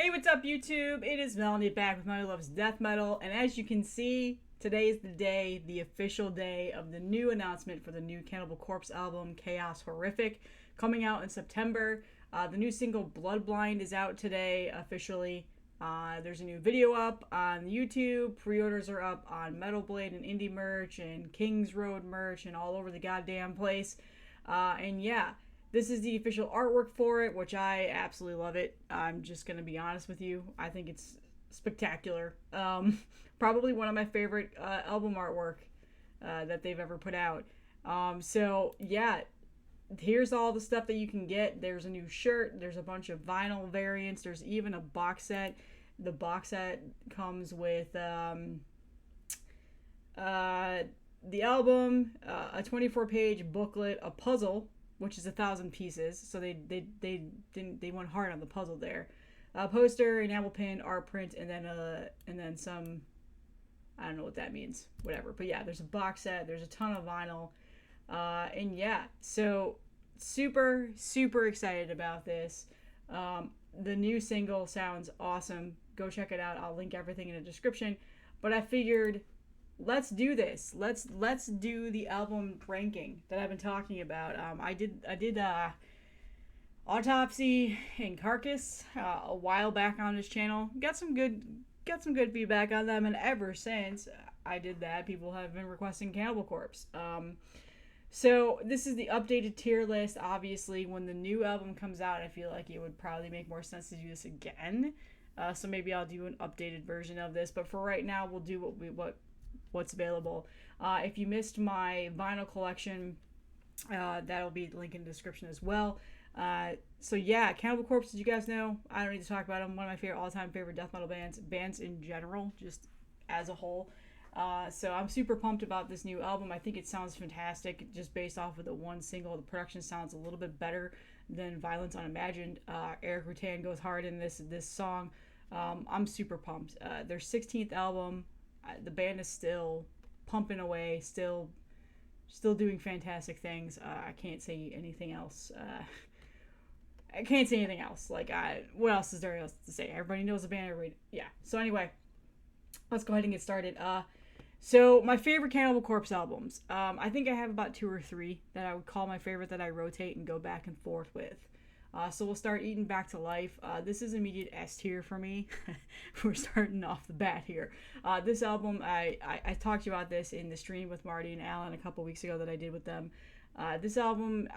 Hey, what's up, YouTube? It is Melanie back with Melanie Loves Death Metal, and as you can see, today is the day, the official day of the new announcement for the new Cannibal Corpse album, Chaos Horrific, coming out in September. The new single, Bloodblind, is out today officially. There's a new video up on YouTube. Pre-orders are up on Metal Blade and Indie merch and Kings Road merch and all over the goddamn place. And yeah, this is the official artwork for it, which I absolutely love it. I'm just going to be honest with you. I think it's spectacular. Probably one of my favorite album artwork that they've ever put out. So, yeah, here's all the stuff that you can get. There's a new shirt. There's a bunch of vinyl variants. There's even a box set. The box set comes with the album, a 24-page booklet, a puzzle, which is 1,000 pieces. So they went hard on the puzzle there. A poster, enamel pin, art print, and then some. I don't know what that means. Whatever. But yeah, there's a box set. There's a ton of vinyl. And yeah, so super excited about this. The new single sounds awesome. Go check it out. I'll link everything in the description. But I figured, let's do this. Let's do the album ranking that I've been talking about. I did Autopsy and Carcass a while back on this channel. Got some good feedback on them, and ever since I did that, people have been requesting Cannibal Corpse. So this is the updated tier list. Obviously, when the new album comes out, I feel like it would probably make more sense to do this again. So maybe I'll do an updated version of this. But for right now, we'll do what's available. If you missed my vinyl collection, that'll be linked in the description as well. So yeah, Cannibal Corpse, as you guys know, I don't need to talk about them. One of my all-time favorite death metal bands in general, just as a whole. So I'm super pumped about this new album. I think it sounds fantastic, just based off of the one single. The production sounds a little bit better than Violence Unimagined. Eric Rutan goes hard in this song. I'm super pumped. Their 16th album. The band is still pumping away, still doing fantastic things. I can't say anything else. Like, what else is there else to say? Everybody knows the band. Yeah. So anyway, let's go ahead and get started. So my favorite Cannibal Corpse albums. I think I have about 2 or 3 that I would call my favorite that I rotate and go back and forth with. So we'll start Eating Back to Life. This is immediate S tier for me. We're starting off the bat here. This album, I talked to you about this in the stream with Marty and Alan a couple weeks ago that I did with them. This album,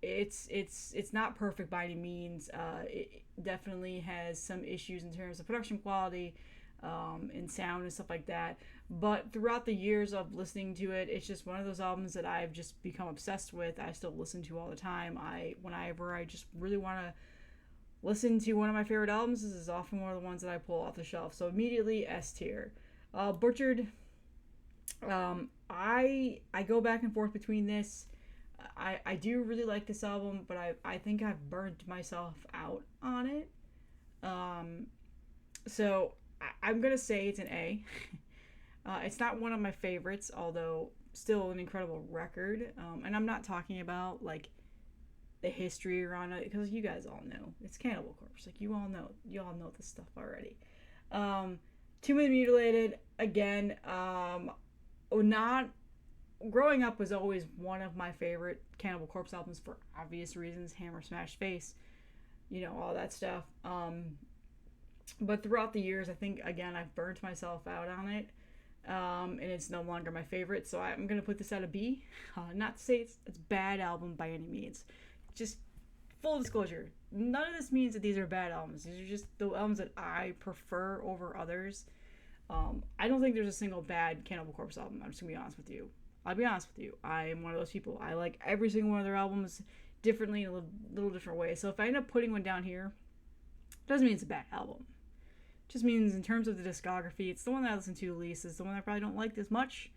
it's not perfect by any means. It definitely has some issues in terms of production quality, and sound and stuff like that. But throughout the years of listening to it, it's just one of those albums that I've just become obsessed with. I still listen to all the time. Whenever I just really want to listen to one of my favorite albums, this is often one of the ones that I pull off the shelf. So immediately S tier. Butchered. I go back and forth between this. I do really like this album, but I think I've burned myself out on it. So I'm gonna say it's an A. It's not one of my favorites, although still an incredible record. And I'm not talking about like the history around it, because you guys all know it's Cannibal Corpse. Like, you all know this stuff already. Tomb of the Mutilated, again. Not growing up was always one of my favorite Cannibal Corpse albums for obvious reasons. Hammer Smash Face, all that stuff. But throughout the years, I think, again, I've burnt myself out on it. And it's no longer my favorite, so I'm going to put this at a B. Not to say it's a bad album by any means. Just full disclosure, none of this means that these are bad albums. These are just the albums that I prefer over others. I don't think there's a single bad Cannibal Corpse album. I'm just going to be honest with you. I'll be honest with you. I am one of those people. I like every single one of their albums differently, in a little different way. So if I end up putting one down here, it doesn't mean it's a bad album. Just means in terms of the discography, it's the one that I listen to the least. It's the one I probably don't like this much.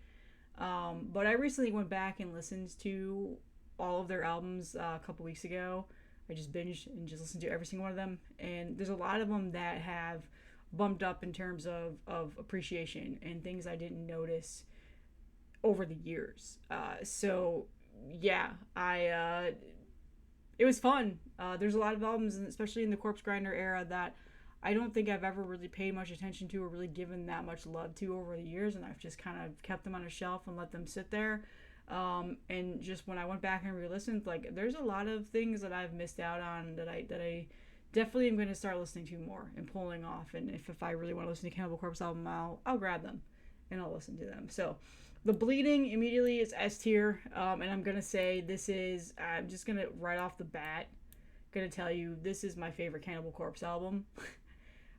But I recently went back and listened to all of their albums a couple weeks ago. I just binged and just listened to every single one of them. And there's a lot of them that have bumped up in terms of appreciation and things I didn't notice over the years. So yeah, it was fun. There's a lot of albums, especially in the Corpsegrinder era, that I don't think I've ever really paid much attention to or really given that much love to over the years, and I've just kind of kept them on a shelf and let them sit there. And just when I went back and re-listened, like there's a lot of things that I've missed out on that I definitely am going to start listening to more and pulling off. And if I really want to listen to Cannibal Corpse album, I'll grab them and I'll listen to them. So the Bleeding immediately is S tier, and I'm gonna say this is. I'm just gonna right off the bat, gonna tell you this is my favorite Cannibal Corpse album.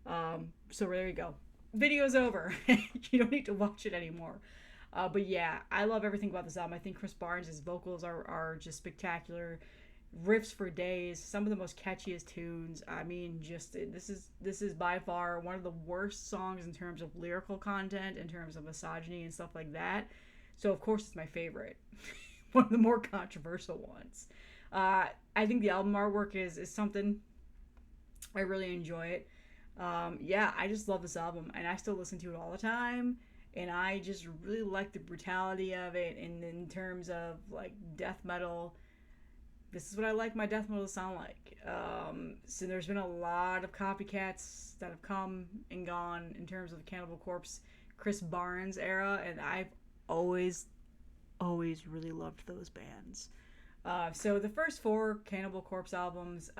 So there you go. Video's over. You don't need to watch it anymore. But yeah, I love everything about this album. I think Chris Barnes' vocals are just spectacular. Riffs for days. Some of the most catchiest tunes. I mean, just this is by far one of the worst songs in terms of lyrical content, in terms of misogyny and stuff like that. So of course it's my favorite. One of the more controversial ones. I think the album artwork is something. I really enjoy it. Yeah, I just love this album, and I still listen to it all the time. And I just really like the brutality of it. And in terms of like death metal, this is what I like my death metal to sound like. So there's been a lot of copycats that have come and gone in terms of the Cannibal Corpse, Chris Barnes era, and I've always really loved those bands. So the first four Cannibal Corpse albums,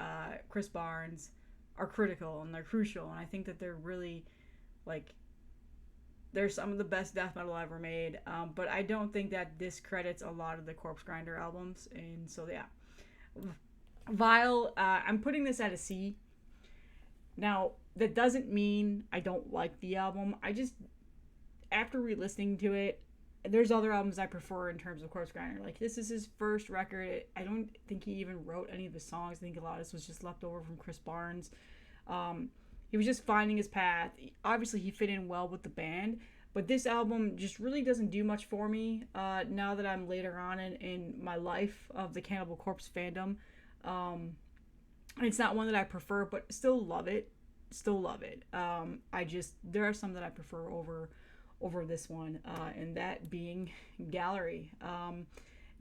Chris Barnes, are critical and they're crucial, and I think that they're really like they're some of the best death metal ever made. But I don't think that discredits a lot of the Corpsegrinder albums, and so yeah. Vile, I'm putting this at a C. Now, that doesn't mean I don't like the album. I just, after re-listening to it, there's other albums I prefer in terms of Corpsegrinder. Like, this is his first record. I don't think he even wrote any of the songs. I think a lot of this was just left over from Chris Barnes. He was just finding his path. Obviously, he fit in well with the band, but this album just really doesn't do much for me now that I'm later on in my life of the Cannibal Corpse fandom. It's not one that I prefer, but still love it. There are some that I prefer over this one, and that being Gallery.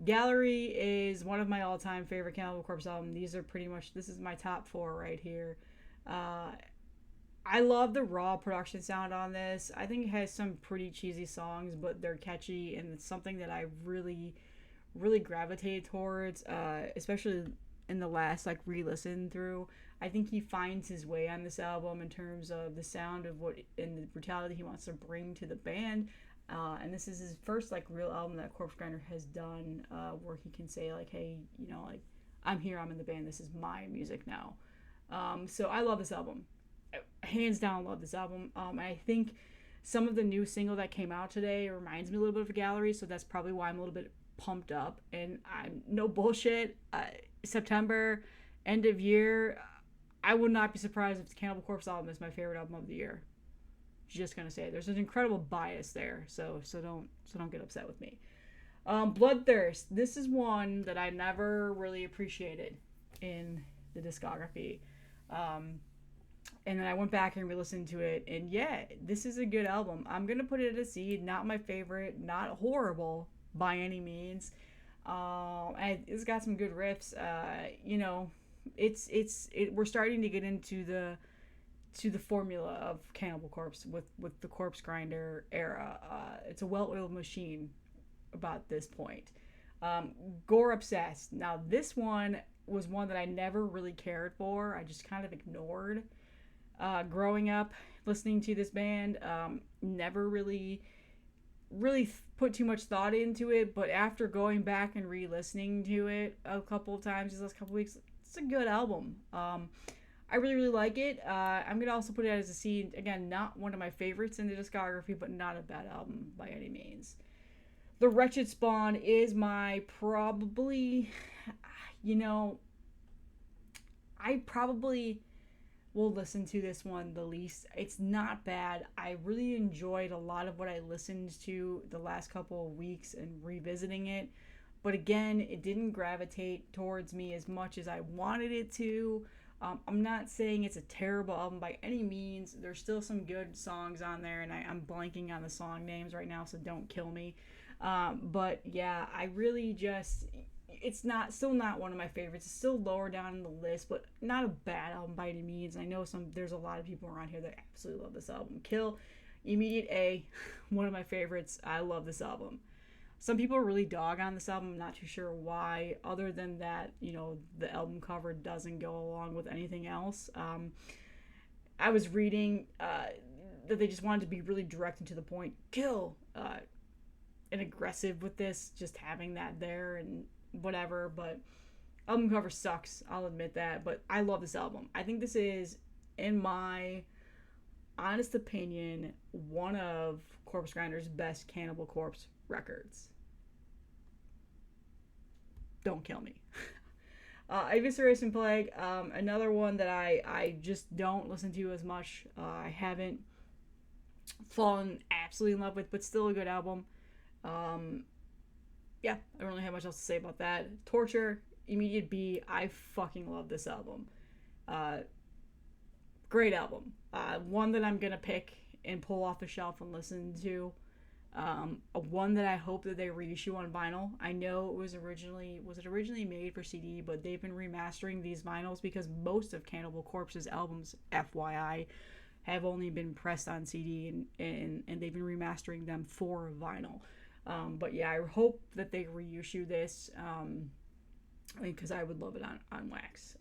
Gallery is one of my all-time favorite Cannibal Corpse albums. This is my top four right here. I love the raw production sound on this. I think it has some pretty cheesy songs, but they're catchy, and it's something that I really, really gravitated towards, especially in the last like re-listen through. I think he finds his way on this album in terms of the sound of what and the brutality he wants to bring to the band. And this is his first like real album that Corpsegrinder has done, where he can say like, hey, like I'm here, I'm in the band, this is my music now. So I love this album. Hands down love this album. I think some of the new single that came out today reminds me a little bit of a Gallery, so that's probably why I'm a little bit pumped up. And I'm no bullshit. September, end of year, I would not be surprised if the Cannibal Corpse album is my favorite album of the year. Just gonna say there's an incredible bias there, so don't get upset with me. Bloodthirst. This is one that I never really appreciated in the discography. And then I went back and re-listened to it, and yeah, this is a good album. I'm gonna put it at a C. Not my favorite, not horrible by any means. And it's got some good riffs. We're starting to get into the formula of Cannibal Corpse with the Corpsegrinder era. It's a well-oiled machine about this point. Gore Obsessed. Now this one was one that I never really cared for. I just kind of ignored. Growing up, listening to this band, never really put too much thought into it, but after going back and re-listening to it a couple of times these last couple weeks, it's a good album. I really, really like it. I'm going to also put it as a C. Again, not one of my favorites in the discography, but not a bad album by any means. The Wretched Spawn is my probably, I probably will listen to this one the least. It's not bad. I really enjoyed a lot of what I listened to the last couple of weeks and revisiting it. But again, it didn't gravitate towards me as much as I wanted it to. I'm not saying it's a terrible album by any means. There's still some good songs on there, and I'm blanking on the song names right now, so don't kill me. But yeah, I really just... it's not still not one of my favorites. It's still lower down in the list, but not a bad album by any means. I know there's a lot of people around here that absolutely love this album. Kill, immediate A, one of my favorites. I love this album. Some people really dog on this album. I'm not too sure why, other than that, the album cover doesn't go along with anything else. I was reading that they just wanted to be really direct and to the point. Kill, and aggressive with this, just having that there and whatever, but album cover sucks, I'll admit that, but I love this album. I think this is, in my honest opinion, one of Corpsegrinder's best Cannibal Corpse records. Don't kill me. Evisceration Plague, another one that I just don't listen to as much. I haven't fallen absolutely in love with, but still a good album. Yeah, I don't really have much else to say about that. Torture, immediate B. I fucking love this album. Great album. One that I'm gonna pick and pull off the shelf and listen to. One that I hope that they reissue on vinyl. I know it was originally made for CD, but they've been remastering these vinyls because most of Cannibal Corpse's albums, FYI, have only been pressed on CD and they've been remastering them for vinyl. But yeah, I hope that they reissue this because I would love it on wax.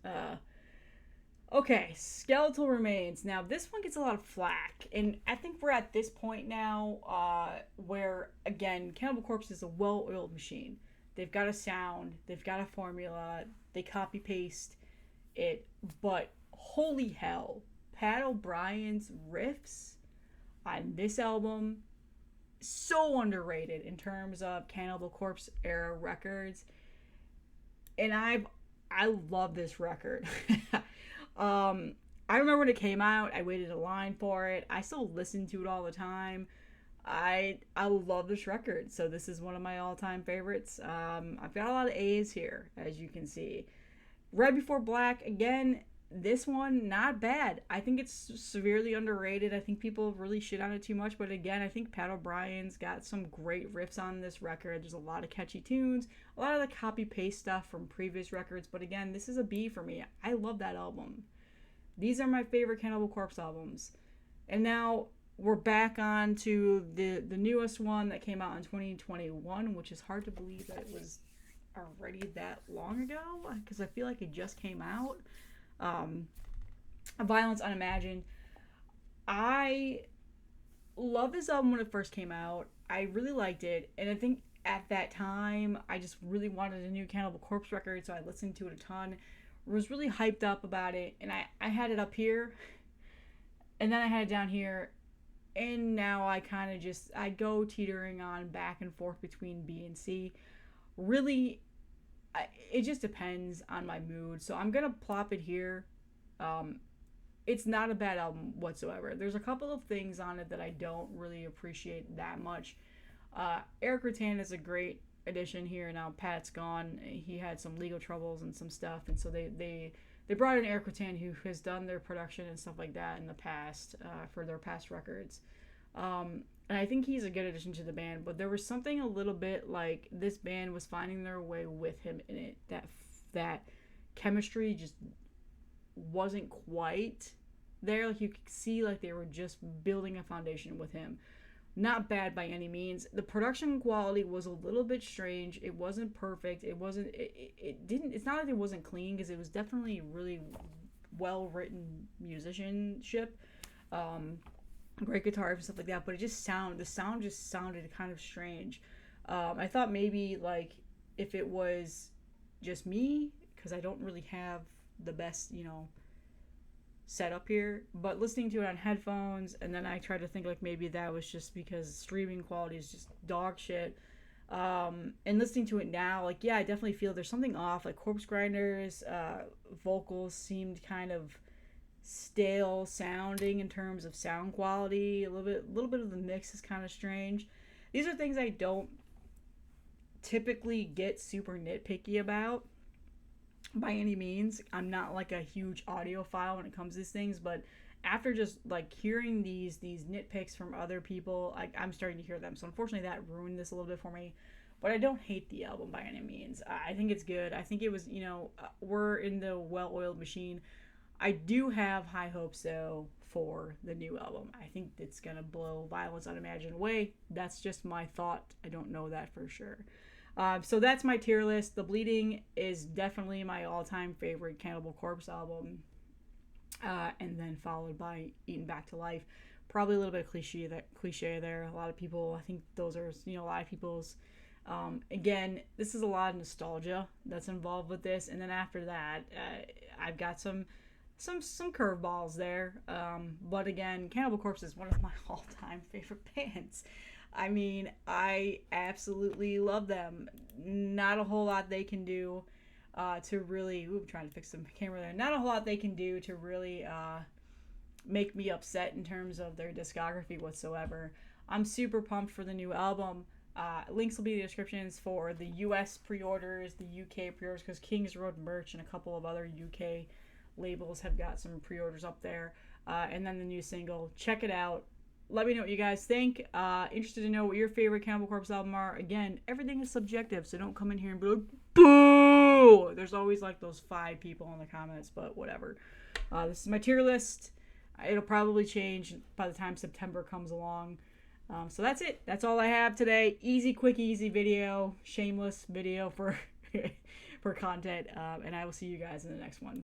Okay, Skeletal Remains. Now, this one gets a lot of flack, and I think we're at this point now where, again, Cannibal Corpse is a well-oiled machine. They've got a sound, they've got a formula, they copy-paste it, but holy hell, Pat O'Brien's riffs on this album, so underrated in terms of Cannibal Corpse era records, and I love this record. I remember when it came out, I waited a line for it. I still listen to it all the time. I love this record, so this is one of my all-time favorites. I've got a lot of A's here, as you can see. Red Before Black, again, this one, not bad. I think it's severely underrated. I think people really shit on it too much, but again, I think Pat O'Brien's got some great riffs on this record. There's a lot of catchy tunes, a lot of the copy-paste stuff from previous records, but again, this is a B for me. I love that album. These are my favorite Cannibal Corpse albums. And now we're back on to the newest one that came out in 2021, which is hard to believe that it was already that long ago, because I feel like it just came out. Violence Unimagined. I love this album when it first came out. I really liked it, and I think at that time I just really wanted a new Cannibal Corpse record, so I listened to it a ton. Was really hyped up about it, and I had it up here, and then I had it down here, and now I kind of just I go teetering on back and forth between B and C. Really, it just depends on my mood. So I'm gonna plop it here. It's not a bad album whatsoever. There's a couple of things on it that I don't really appreciate that much. Eric Rutan is a great addition here. Now Pat's gone. He had some legal troubles and some stuff, and so they brought in Eric Rutan, who has done their production and stuff like that in the past for their past records. And I think he's a good addition to the band, but there was something a little bit like this band was finding their way with him in it. That chemistry just wasn't quite there. Like you could see like they were just building a foundation with him. Not bad by any means. The production quality was a little bit strange. It wasn't perfect. It wasn't. It didn't. It's not like it wasn't clean, because it was definitely really well written musicianship. Great guitar and stuff like that, but the sound just sounded kind of strange. I thought maybe like if it was just me, because I don't really have the best setup here, but listening to it on headphones, and then I tried to think like maybe that was just because streaming quality is just dog shit. And listening to it now, like yeah, I definitely feel there's something off. Like Corpsegrinder's vocals seemed kind of stale sounding in terms of sound quality. A little bit of the mix is kind of strange. These are things I don't typically get super nitpicky about by any means. I'm not like a huge audiophile when it comes to these things, but after just like hearing these nitpicks from other people, I'm starting to hear them. So unfortunately that ruined this a little bit for me. but I don't hate the album by any means. I think it's good. I think it was, we're in the well-oiled machine. I do have high hopes though for the new album. I think it's gonna blow Violence Unimagined away. That's just my thought. I don't know that for sure. So that's my tier list. The Bleeding is definitely my all-time favorite Cannibal Corpse album, and then followed by Eaten Back to Life. Probably a little bit of cliche there. A lot of people, I think those are, a lot of people's. Again, this is a lot of nostalgia that's involved with this, and then after that, I've got some curveballs there. But again, Cannibal Corpse is one of my all-time favorite bands. I mean, I absolutely love them. Not a whole lot they can do to really. Ooh, I'm trying to fix the camera there. Not a whole lot they can do to really make me upset in terms of their discography whatsoever. I'm super pumped for the new album. Links will be in the descriptions for the US pre-orders, the UK pre-orders, because Kings Road merch and a couple of other UK labels have got some pre-orders up there. And then the new single. Check it out. Let me know what you guys think. Interested to know what your favorite Cannibal Corpse album are. Again, everything is subjective, so don't come in here and be like, boo! There's always like those 5 people in the comments, but whatever. This is my tier list. It'll probably change by the time September comes along. So that's it. That's all I have today. Easy, quick, easy video. Shameless video for for content. And I will see you guys in the next one.